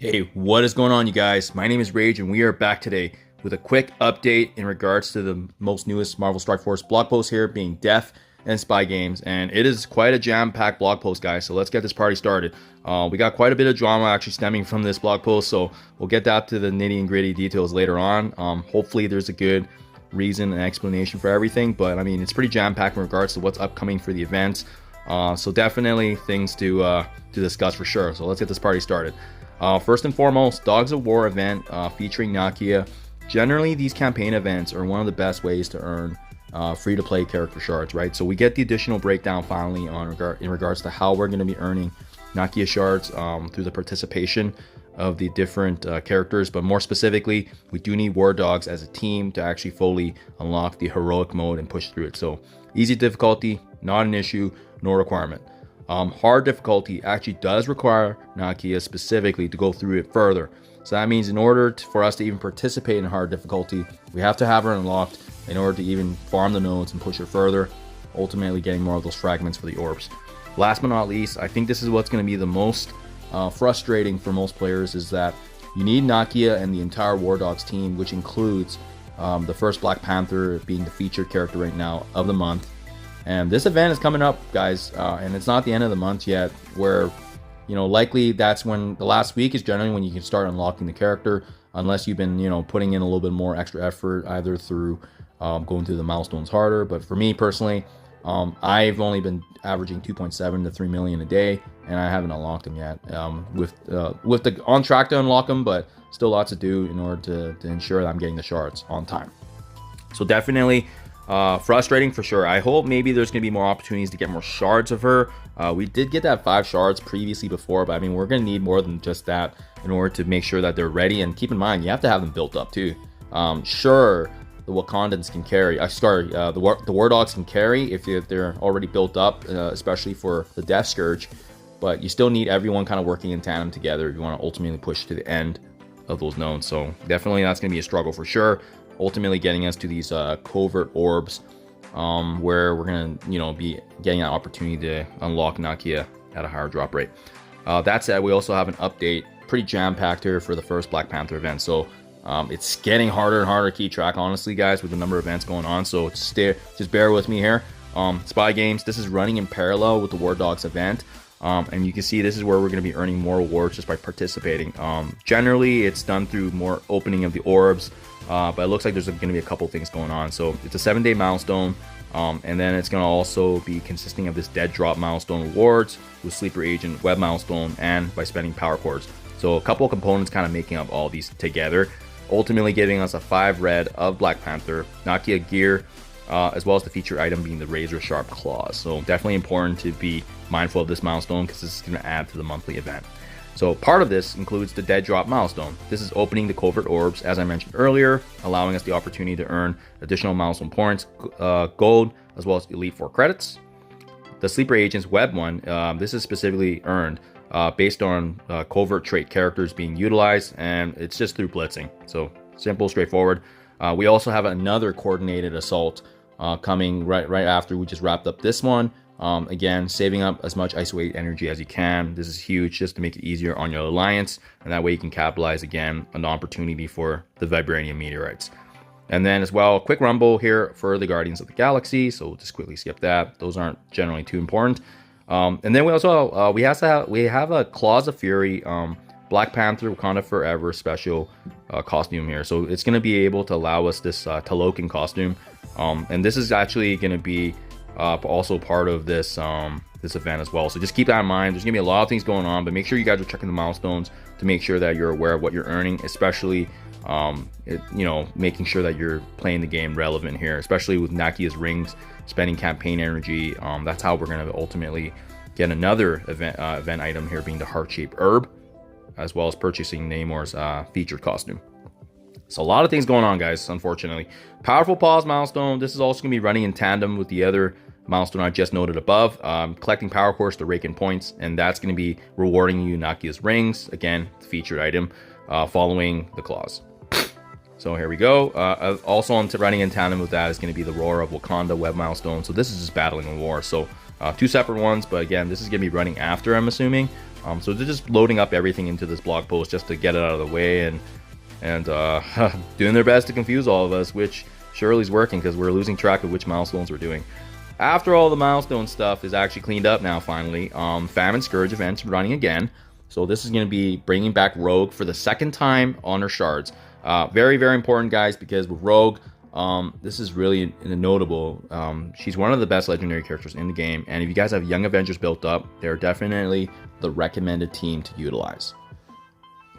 Hey, what is going on, you guys? My name is Rage, and we are back today with a quick update in regards to the most newest Marvel Strike Force blog post here, being Death and Spy Games. And it is quite a jam-packed blog post, guys, so let's get this party started. We got quite a bit of drama actually stemming from this blog post, so we'll get that to the nitty and gritty details later on. Hopefully there's a good reason and explanation for everything, but I mean, it's pretty jam-packed in regards to what's upcoming for the events. So definitely things to discuss for sure. So let's get this party started. First and foremost, Dogs of War event featuring Nakia. Generally, these campaign events are one of the best ways to earn free-to-play character shards, right? So we get the additional breakdown finally in regards to how we're going to be earning Nakia shards through the participation of the different characters, but more specifically, we do need War Dogs as a team to actually fully unlock the heroic mode and push through it. So easy difficulty, not an issue, no requirement. Hard difficulty actually does require Nakia specifically to go through it further. So that means in order for us to even participate in hard difficulty, we have to have her unlocked in order to even farm the nodes and push it further, ultimately getting more of those fragments for the orbs. Last but not least, I think this is what's going to be the most frustrating for most players, is that you need Nakia and the entire War Dogs team, which includes the first Black Panther being the featured character right now of the month. And this event is coming up, guys, and it's not the end of the month yet, where, you know, likely that's when the last week is generally when you can start unlocking the character, unless you've been, you know, putting in a little bit more extra effort, either through going through the milestones harder. But for me personally, I've only been averaging 2.7 to 3 million a day, and I haven't unlocked them yet. With the on track to unlock them, but still lots to do in order to ensure that I'm getting the shards on time. So definitely frustrating for sure. I hope maybe there's going to be more opportunities to get more shards of her. We did get that 5 shards previously before, but I mean, we're going to need more than just that in order to make sure that they're ready. And keep in mind, you have to have them built up too. Sure, the Wakandans can carry, the War Dogs can carry if they're already built up, especially for the Death Scourge, but you still need everyone kind of working in tandem together if you want to ultimately push to the end of those nodes. So definitely that's going to be a struggle for sure, ultimately getting us to these covert orbs, where we're going to, you know, be getting an opportunity to unlock Nakia at a higher drop rate. That said, we also have an update, pretty jam-packed here for the first Black Panther event. So it's getting harder and harder to keep track, honestly, guys, with the number of events going on. So just bear with me here. Spy Games, this is running in parallel with the War Dogs event. And you can see this is where we're going to be earning more awards just by participating. Generally, it's done through more opening of the orbs, but it looks like there's going to be a couple things going on. So it's a 7-day milestone, and then it's going to also be consisting of this dead drop milestone rewards with sleeper agent web milestone and by spending power cores. So a couple of components kind of making up all these together, ultimately giving us a 5 red of Black Panther, Nakia gear, as well as the feature item being the razor sharp claws. So definitely important to be mindful of this milestone, because this is going to add to the monthly event. So part of this includes the dead drop milestone. This is opening the covert orbs, as I mentioned earlier, allowing us the opportunity to earn additional milestone points, gold, as well as Elite 4 credits. The sleeper agents web one, this is specifically earned based on covert trait characters being utilized, and it's just through blitzing. So simple, straightforward. We also have another coordinated assault coming right after we just wrapped up this one. Again, saving up as much isolate energy as you can. This is huge, just to make it easier on your alliance, and that way you can capitalize again on the opportunity for the vibranium meteorites. And then as well, a quick rumble here for the Guardians of the Galaxy, so we'll just quickly skip that. Those aren't generally too important. And then we also we have a Claws of Fury Black Panther Wakanda Forever special costume here. So it's going to be able to allow us this Talokan costume, and this is actually going to be also part of this this event as well. So just keep that in mind. There's gonna be a lot of things going on, but make sure you guys are checking the milestones to make sure that you're aware of what you're earning, especially you know, making sure that you're playing the game relevant here, especially with Nakia's rings, spending campaign energy. That's how we're gonna ultimately get another event item here, being the heart-shaped herb, as well as purchasing Namor's featured costume. So a lot of things going on, guys, unfortunately. Powerful Pause milestone. This is also going to be running in tandem with the other milestone I just noted above. Collecting power cores to rake in points, and that's going to be rewarding you Nakia's rings. Again, the featured item, following the claws. So here we go. Also running in tandem with that is going to be the Roar of Wakanda web milestone. So this is just battling a war. So 2 separate ones, but again, this is going to be running after, I'm assuming. So they're just loading up everything into this blog post just to get it out of the way, and doing their best to confuse all of us, which surely is working because we're losing track of which milestones we're doing. After all the milestone stuff is actually cleaned up now, finally, Famine Scourge event's running again. So this is going to be bringing back Rogue for the second time on her shards. Very, very important, guys, because with Rogue, this is really notable. She's one of the best legendary characters in the game, and if you guys have Young Avengers built up, they're definitely the recommended team to utilize.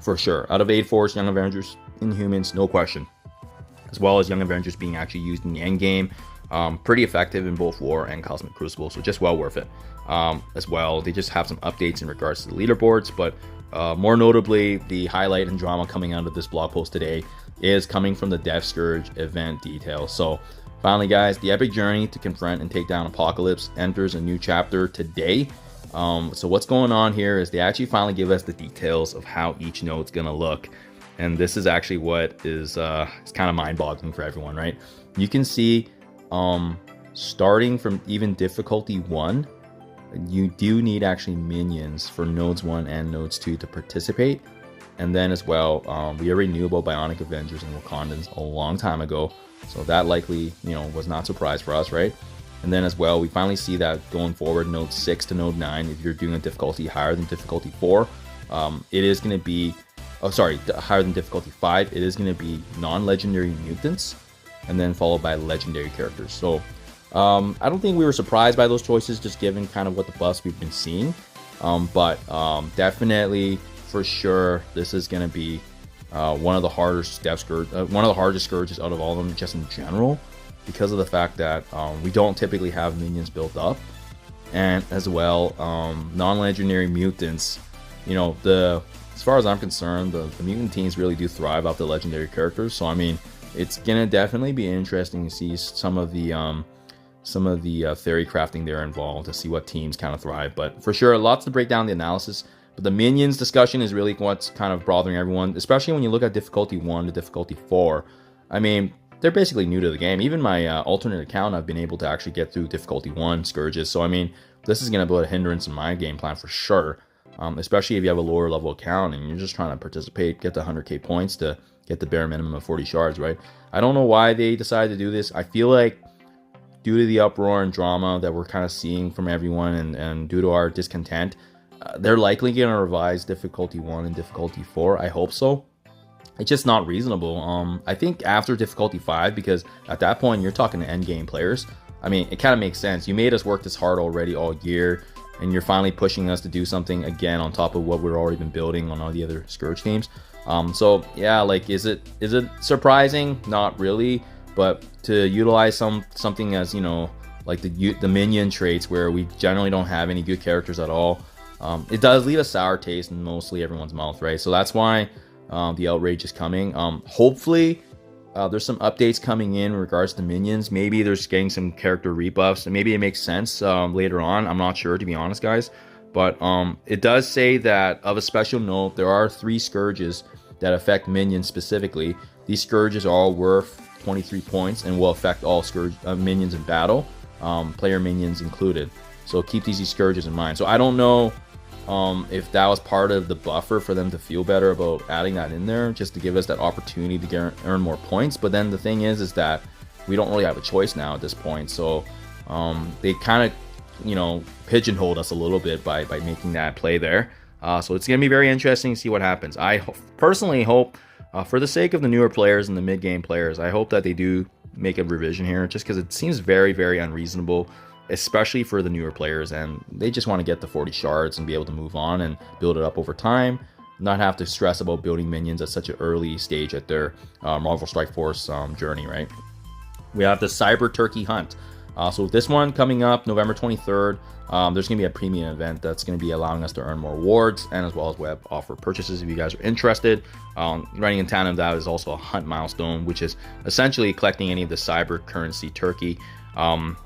For sure. Out of Aid Force, Young Avengers, Inhumans, no question. As well as Young Avengers being actually used in the end game. Pretty effective in both War and Cosmic Crucible, so just well worth it. As well, they just have some updates in regards to the leaderboards, but more notably, the highlight and drama coming out of this blog post today is coming from the Death Scourge event details. So finally, guys, the epic journey to confront and take down Apocalypse enters a new chapter today. So what's going on here is they actually finally give us the details of how each node's gonna look, and this is actually what is it's kind of mind-boggling for everyone, right? You can see starting from even difficulty 1, you do need actually minions for nodes 1 and nodes 2 to participate. And then as well, we already knew about Bionic Avengers and Wakandans a long time ago, so that likely, was not a surprise for us, right? And then as well, we finally see that going forward, node 6 to node 9, if you're doing a difficulty higher than difficulty 4, it is going to be, higher than difficulty 5, it is going to be non-legendary mutants, and then followed by legendary characters. So I don't think we were surprised by those choices, just given kind of what the buffs we've been seeing. But definitely, for sure, this is going to be one of the hardest scourges out of all of them, just in general, because of the fact that we don't typically have minions built up, and as well, non-legendary mutants. As far as I'm concerned, the mutant teams really do thrive off the legendary characters. So I mean, it's gonna definitely be interesting to see some of the theory crafting there involved to see what teams kind of thrive. But for sure, lots to break down the analysis. But the minions discussion is really what's kind of bothering everyone, especially when you look at difficulty 1 to difficulty 4. I mean, they're basically new to the game. Even my alternate account, I've been able to actually get through difficulty 1 Scourges. So I mean, this is gonna put a hindrance in my game plan for sure. Especially if you have a lower level account and you're just trying to participate, get the 100k points to get the bare minimum of 40 shards, right? I don't know why they decided to do this. I feel like due to the uproar and drama that we're kind of seeing from everyone, and due to our discontent, they're likely going to revise difficulty 1 and difficulty 4. I hope so. It's just not reasonable. I think after difficulty 5, because at that point you're talking to end game players. I mean, it kind of makes sense. You made us work this hard already all year, and you're finally pushing us to do something again on top of what we've already been building on all the other Scourge teams. So yeah, like, is it surprising? Not really, but to utilize something as, like the minion traits, where we generally don't have any good characters at all, it does leave a sour taste in mostly everyone's mouth, right? So that's why the outrage is coming. Hopefully there's some updates coming in regards to minions. Maybe there's getting some character rebuffs, and maybe it makes sense later on. I'm not sure, to be honest, guys. But it does say that, of a special note, there are 3 Scourges that affect minions specifically. These Scourges are all worth 23 points and will affect all Scourge minions in battle, player minions included. So keep these Scourges in mind. So I don't know if that was part of the buffer for them to feel better about adding that in there, just to give us that opportunity to earn more points. But then the thing is that we don't really have a choice now at this point. So they kind of, pigeonholed us a little bit by making that play there. So it's going to be very interesting to see what happens. I personally hope, for the sake of the newer players and the mid-game players, I hope that they do make a revision here, just because it seems very, very unreasonable, especially for the newer players, and they just want to get the 40 shards and be able to move on and build it up over time, not have to stress about building minions at such an early stage at their Marvel Strike Force journey, right? We have the Cyber Turkey Hunt. So this one coming up November 23rd, there's going to be a premium event that's going to be allowing us to earn more rewards, and as well as web offer purchases if you guys are interested. Running in tandem, that is also a hunt milestone, which is essentially collecting any of the cyber currency turkey from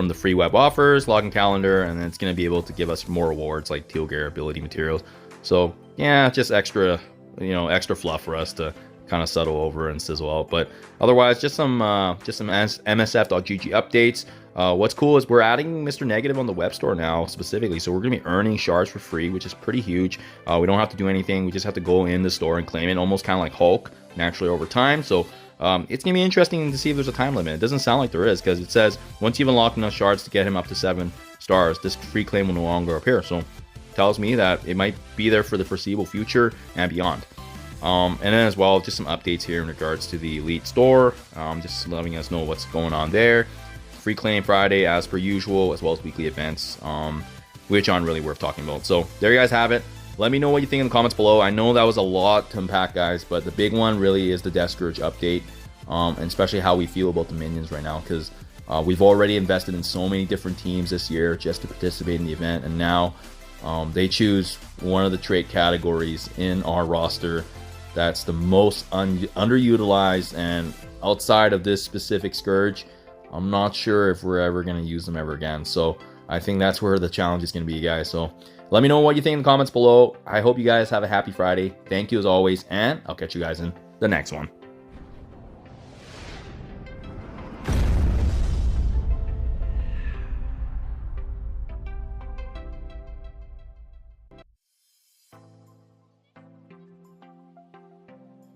the free web offers, login calendar, and then it's going to be able to give us more rewards like teal gear, ability materials. So yeah, just extra, extra fluff for us to kind of settle over and sizzle out. But otherwise, just some MSF.gg updates. What's cool is we're adding Mr. Negative on the web store now specifically, so we're gonna be earning shards for free, which is pretty huge. We don't have to do anything. We just have to go in the store and claim it, almost kind of like Hulk, naturally over time. So it's gonna be interesting to see if there's a time limit. It doesn't sound like there is, because it says once you've unlocked enough shards to get him up to 7 stars, this free claim will no longer appear. So tells me that it might be there for the foreseeable future and beyond. And then as well, just some updates here in regards to the Elite store, just letting us know what's going on there. Free claim Friday as per usual, as well as weekly events, which aren't really worth talking about. So there you guys have it. Let me know what you think in the comments below. I know that was a lot to unpack, guys, but the big one really is the Death Scourge update, and especially how we feel about the minions right now, because we've already invested in so many different teams this year just to participate in the event, and now they choose one of the trait categories in our roster that's the most underutilized, and outside of this specific Scourge, I'm not sure if we're ever going to use them ever again. So I think that's where the challenge is going to be, guys. So let me know what you think in the comments below. I hope you guys have a happy Friday. Thank you as always, and I'll catch you guys in the next one.